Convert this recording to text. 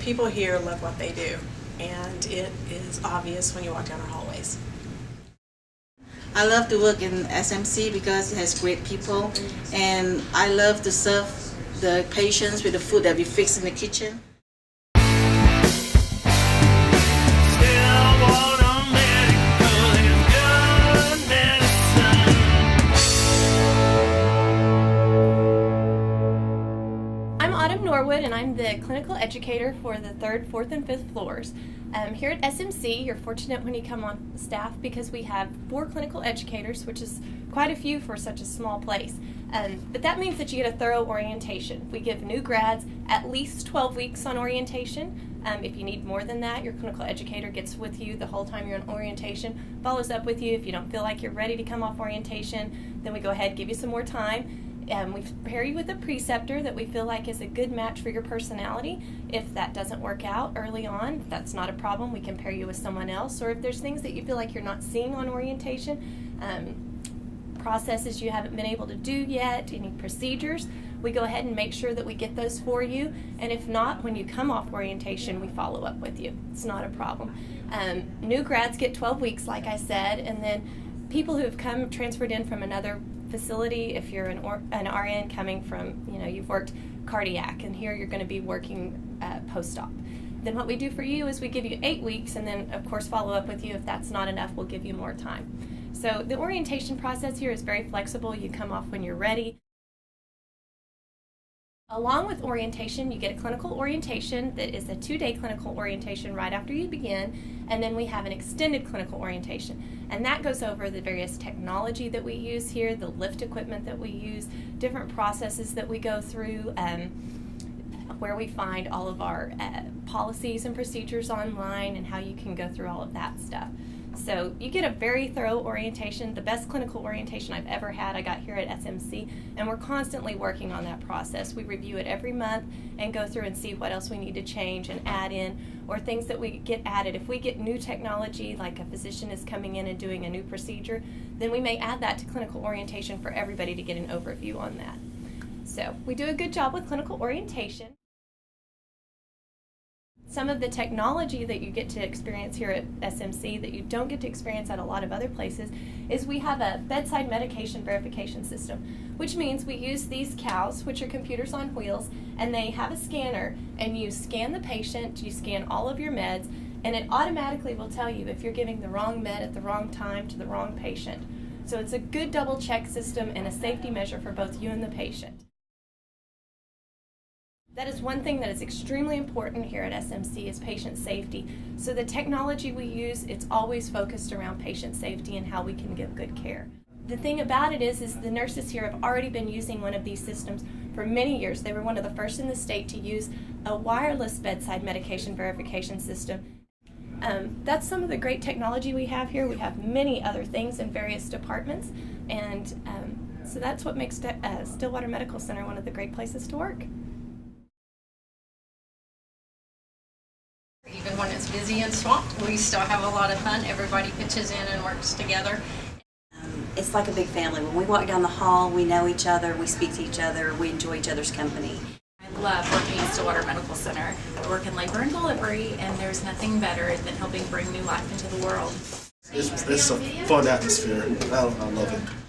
People here love what they do, and it is obvious when you walk down our hallways. I love to work in SMC because it has great people, and I love to serve the patients with the food that we fix in the kitchen. Stillwater Medical is good medicine. I'm Autumn Norwood, and I'm the clinical educator for the 3rd, 4th, and 5th floors. Here at SMC, you're fortunate when you come on staff because we have 4 clinical educators, which is quite a few for such a small place. But that means that you get a thorough orientation. We give new grads at least 12 weeks on orientation. If you need more than that, your clinical educator gets with you the whole time you're on orientation, follows up with you. If you don't feel like you're ready to come off orientation, then we go ahead and give you some more time. We pair you with a preceptor that we feel like is a good match for your personality. If that doesn't work out early on, that's not a problem. We can pair you with someone else. Or if there's things that you feel like you're not seeing on orientation, processes you haven't been able to do yet, any procedures, we go ahead and make sure that we get those for you. And if not, when you come off orientation, we follow up with you. It's not a problem. New grads get 12 weeks, like I said, and then people who have come transferred in from another facility, if you're an RN coming from, you've worked cardiac, and here you're going to be working post-op. Then what we do for you is we give you 8 weeks, and then of course follow up with you. If that's not enough, we'll give you more time. So the orientation process here is very flexible. You come off when you're ready. Along with orientation, you get a clinical orientation that is a 2-day clinical orientation right after you begin, and then we have an extended clinical orientation. And that goes over the various technology that we use here, the lift equipment that we use, different processes that we go through, where we find all of our policies and procedures online and how you can go through all of that stuff. So you get a very thorough orientation, the best clinical orientation I've ever had. I got here at SMC, and we're constantly working on that process. We review it every month and go through and see what else we need to change and add in, or things that we get added. If we get new technology, like a physician is coming in and doing a new procedure, then we may add that to clinical orientation for everybody to get an overview on that. So we do a good job with clinical orientation. Some of the technology that you get to experience here at SMC that you don't get to experience at a lot of other places is we have a bedside medication verification system, which means we use these cows, which are computers on wheels, and they have a scanner, and you scan the patient, you scan all of your meds, and it automatically will tell you if you're giving the wrong med at the wrong time to the wrong patient. So it's a good double check system and a safety measure for both you and the patient. That is one thing that is extremely important here at SMC is patient safety. So the technology we use, it's always focused around patient safety and how we can give good care. The thing about it is the nurses here have already been using one of these systems for many years. They were one of the first in the state to use a wireless bedside medication verification system. That's some of the great technology we have here. We have many other things in various departments, and so that's what makes Stillwater Medical Center one of the great places to work. Even when it's busy and swamped, we still have a lot of fun. Everybody pitches in and works together. It's like a big family. When we walk down the hall, we know each other, we speak to each other, we enjoy each other's company. I love working at Stillwater Medical Center. I work in labor and delivery, and there's nothing better than helping bring new life into the world. It's a fun atmosphere. I love it.